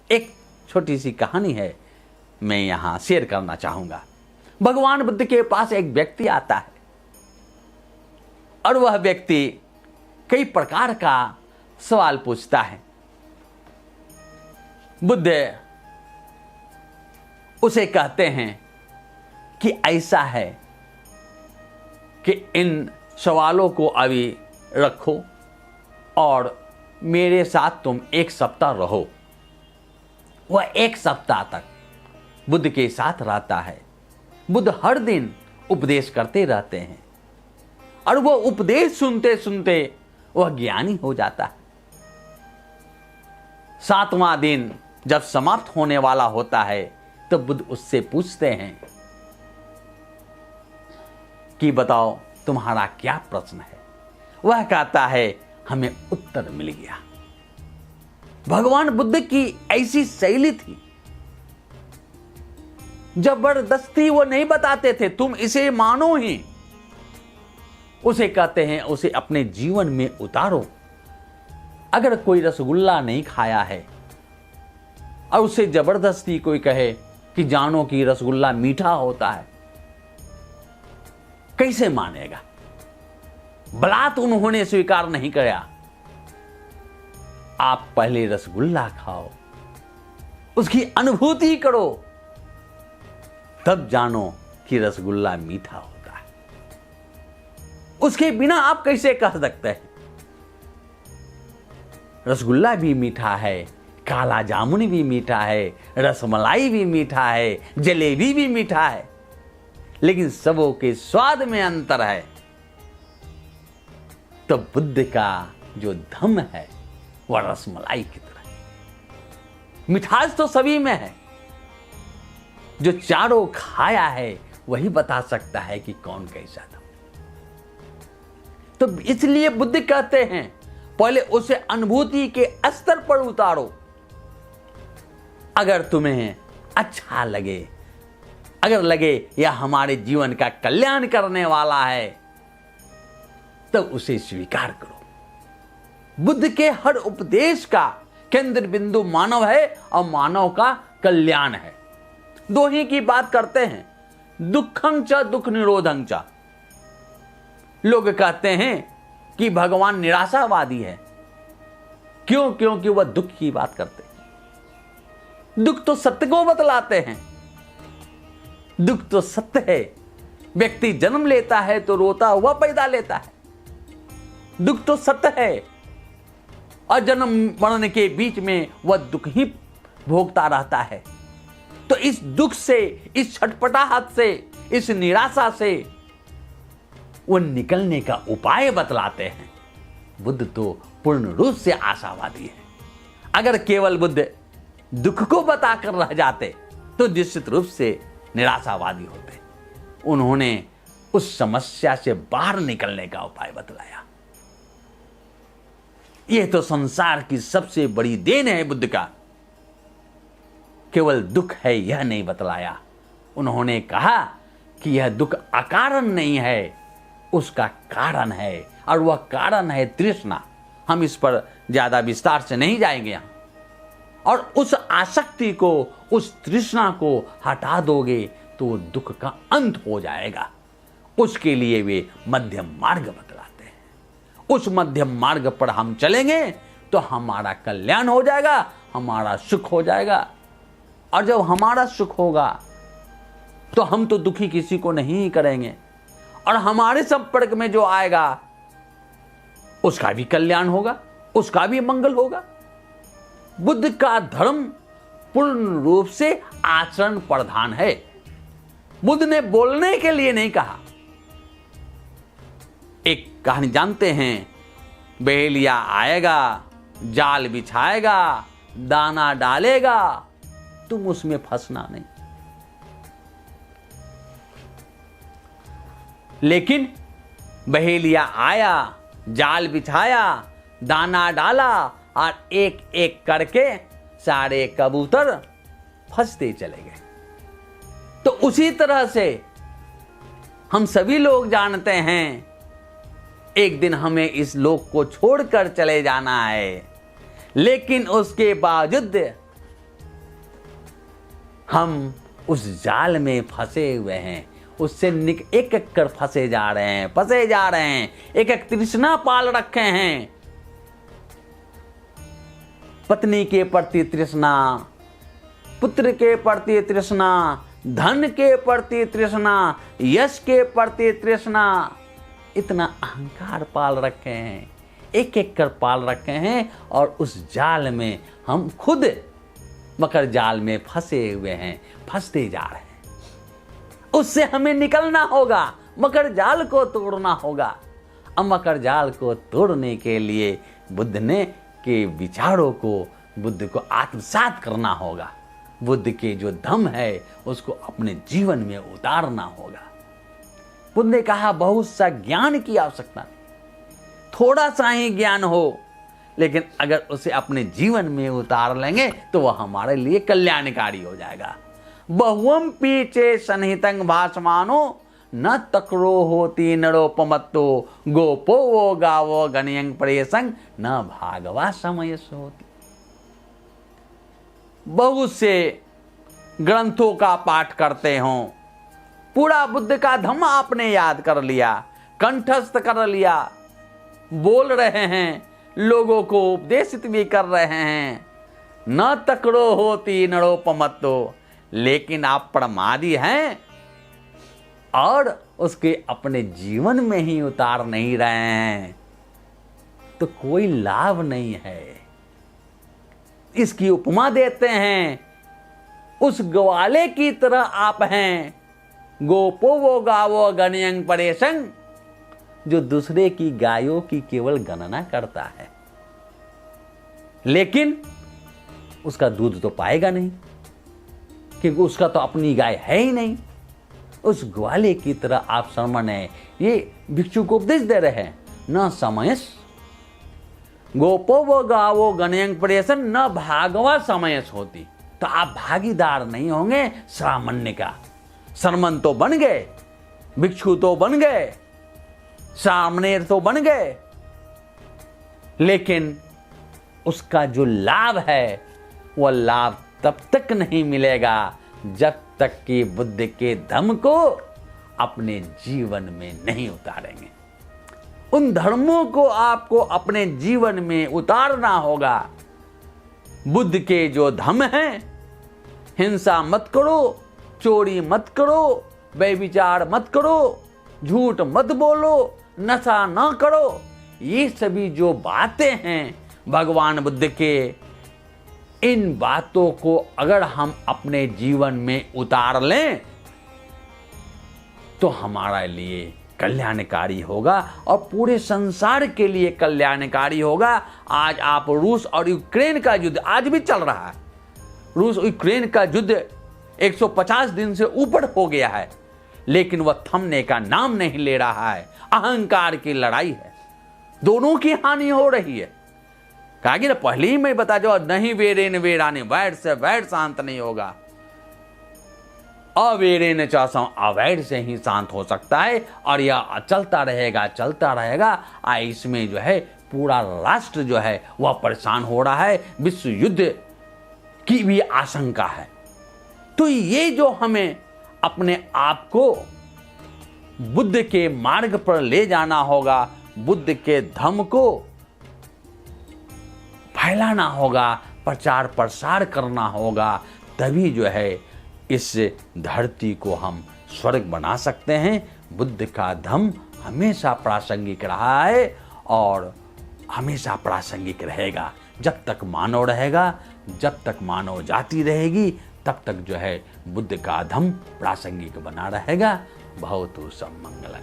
एक छोटी सी कहानी है, मैं यहां शेयर करना चाहूंगा। भगवान बुद्ध के पास एक व्यक्ति आता है और वह व्यक्ति कई प्रकार का सवाल पूछता है। बुद्ध उसे कहते हैं कि ऐसा है कि इन सवालों को अभी रखो और मेरे साथ तुम 1 सप्ताह रहो। वह 1 सप्ताह तक बुद्ध के साथ रहता है। बुद्ध हर दिन उपदेश करते रहते हैं और वह उपदेश सुनते सुनते वह ज्ञानी हो जाता है। 7वां दिन जब समाप्त होने वाला होता है तो बुद्ध उससे पूछते हैं कि बताओ तुम्हारा क्या प्रश्न है। वह कहता है हमें उत्तर मिल गया। भगवान बुद्ध की ऐसी शैली थी, जबरदस्ती वो नहीं बताते थे तुम इसे मानो ही। उसे कहते हैं उसे अपने जीवन में उतारो। अगर कोई रसगुल्ला नहीं खाया है और उसे जबरदस्ती कोई कहे कि जानो कि रसगुल्ला मीठा होता है, कैसे मानेगा? बलात् उन्होंने स्वीकार नहीं किया। आप पहले रसगुल्ला खाओ, उसकी अनुभूति करो, तब जानो कि रसगुल्ला मीठा होता है। उसके बिना आप कैसे कह सकते हैं? रसगुल्ला भी मीठा है, काला जामुन भी मीठा है, रसमलाई भी मीठा है, जलेबी भी मीठा है, लेकिन सबों के स्वाद में अंतर है। तो बुद्ध का जो धम्म है वह रसमलाई की तरह है। मिठास तो सभी में है, जो चारों खाया है वही बता सकता है कि कौन कैसा था। तो इसलिए बुद्ध कहते हैं पहले उसे अनुभूति के स्तर पर उतारो। अगर तुम्हें अच्छा लगे, अगर लगे यह हमारे जीवन का कल्याण करने वाला है, तब उसे स्वीकार करो। बुद्ध के हर उपदेश का केंद्र बिंदु मानव है और मानव का कल्याण है। 2 ही की बात करते हैं, दुखं च दुख निरोधं च। लोग कहते हैं कि भगवान निराशावादी है। क्यों? क्योंकि वह दुख की बात करते हैं। दुख तो सत्य को बतलाते हैं। दुख तो सत्य है। व्यक्ति जन्म लेता है तो रोता हुआ पैदा लेता है। दुख तो सत्य है और जन्म मरण के बीच में वह दुख ही भोगता रहता है। तो इस दुख से, इस छटपटाहट से, इस निराशा से वो निकलने का उपाय बतलाते हैं। बुद्ध तो पूर्ण रूप से आशावादी है। अगर केवल बुद्ध दुख को बताकर रह जाते तो निश्चित रूप से निराशावादी होते। उन्होंने उस समस्या से बाहर निकलने का उपाय बतलाया। यह तो संसार की सबसे बड़ी देन है बुद्ध का। केवल दुख है यह नहीं बतलाया। उन्होंने कहा कि यह दुख अकारण नहीं है, उसका कारण है, और वह कारण है तृष्णा। हम इस पर ज्यादा विस्तार से नहीं जाएंगे यहां। और उस आसक्ति को, उस तृष्णा को हटा दोगे तो दुख का अंत हो जाएगा। उसके लिए वे मध्यम मार्ग बतलाते हैं। उस मध्यम मार्ग पर हम चलेंगे तो हमारा कल्याण हो जाएगा, हमारा सुख हो जाएगा। और जब हमारा सुख होगा तो हम तो दुखी किसी को नहीं करेंगे, और हमारे संपर्क में जो आएगा उसका भी कल्याण होगा, उसका भी मंगल होगा। बुद्ध का धर्म पूर्ण रूप से आचरण प्रधान है। बुद्ध ने बोलने के लिए नहीं कहा। एक कहानी जानते हैं, बहेलिया आएगा, जाल बिछाएगा, दाना डालेगा, तुम उसमें फंसना नहीं। लेकिन बहेलिया आया, जाल बिछाया, दाना डाला और एक एक करके सारे कबूतर फंसते चले गए। तो उसी तरह से हम सभी लोग जानते हैं एक दिन हमें इस लोक को छोड़कर चले जाना है, लेकिन उसके बावजूद हम उस जाल में फंसे हुए हैं, उससे एक एक कर फंसे जा रहे हैं, एक एक तृष्णा पाल रखे हैं। पत्नी के प्रति तृष्णा, पुत्र के प्रति तृष्णा, धन के प्रति तृष्णा, यश के प्रति तृष्णा, इतना अहंकार पाल रखे हैं, एक एक कर पाल रखे हैं। और उस जाल में हम खुद मकर जाल में फंसे हुए हैं, फंसते जा रहे हैं। उससे हमें निकलना होगा, मकर जाल को तोड़ना होगा। अब मकर जाल को तोड़ने के लिए बुद्ध ने के विचारों को, बुद्ध को आत्मसात करना होगा। बुद्ध के जो धम्म है उसको अपने जीवन में उतारना होगा। बुद्ध ने कहा बहुत सा ज्ञान की आवश्यकता नहीं, थोड़ा सा ही ज्ञान हो, लेकिन अगर उसे अपने जीवन में उतार लेंगे तो वह हमारे लिए कल्याणकारी हो जाएगा। बहुवम पीछे सन्निहितं भासमानो न तक्रो होती नरोपमत्तो गोपो वो गावो गणयं परेशं न भागवा समय होती। बहुत से ग्रंथों का पाठ करते हो, पूरा बुद्ध का धम्म आपने याद कर लिया, कंठस्थ कर लिया, बोल रहे हैं, लोगों को उपदेशित भी कर रहे हैं, न तकड़ो होती नरोपमत्तो, लेकिन आप प्रमादी हैं और उसके अपने जीवन में ही उतार नहीं रहे हैं, तो कोई लाभ नहीं है। इसकी उपमा देते हैं, उस ग्वाले की तरह आप हैं, गोपो वो गावो गणयं परेशं, जो दूसरे की गायों की केवल गणना करता है, लेकिन उसका दूध तो पाएगा नहीं, क्योंकि उसका तो अपनी गाय है ही नहीं। उस ग्वाले की तरह आप शर्मन है। ये भिक्षु को उपदेश दे रहे हैं, न समयस गोपो वो गावो गणयं परेशं न भागवा समयस होती। तो आप भागीदार नहीं होंगे सामान्य का। शर्मन तो बन गए, भिक्षु तो बन गए, सामनेर तो बन गए, लेकिन उसका जो लाभ है वह लाभ तब तक नहीं मिलेगा जब तक कि बुद्ध के धम्म को अपने जीवन में नहीं उतारेंगे। उन धर्मों को आपको अपने जीवन में उतारना होगा। बुद्ध के जो धम्म हैं, हिंसा मत करो, चोरी मत करो, व्यभिचार मत करो, झूठ मत बोलो, नशा न करो, ये सभी जो बातें हैं भगवान बुद्ध के, इन बातों को अगर हम अपने जीवन में उतार लें तो हमारे लिए कल्याणकारी होगा और पूरे संसार के लिए कल्याणकारी होगा। आज आप रूस और यूक्रेन का युद्ध आज भी चल रहा है। रूस और यूक्रेन का युद्ध 150 दिन से ऊपर हो गया है, लेकिन वह थमने का नाम नहीं ले रहा है। अहंकार की लड़ाई है, दोनों की हानि हो रही है। कहा कि ना पहले ही मैं बता जाओ, नहीं वेरेन वेराने, वैर से वैर शांत नहीं होगा, अवेरेन चाहता अवैर से ही शांत हो सकता है। और यह चलता रहेगा। इसमें जो है पूरा राष्ट्र जो है वह परेशान हो रहा है, विश्व युद्ध की भी आशंका है। तो ये जो हमें अपने आप को बुद्ध के मार्ग पर ले जाना होगा, बुद्ध के धम्म को फैलाना होगा, प्रचार प्रसार करना होगा, तभी जो है इस धरती को हम स्वर्ग बना सकते हैं। बुद्ध का धम्म हमेशा प्रासंगिक रहा है और हमेशा प्रासंगिक रहेगा। जब तक मानव रहेगा, जब तक मानव जाति रहेगी, तब तक जो है बुद्ध का धम्म प्रासंगिक बना रहेगा। बहुत सब मंगल।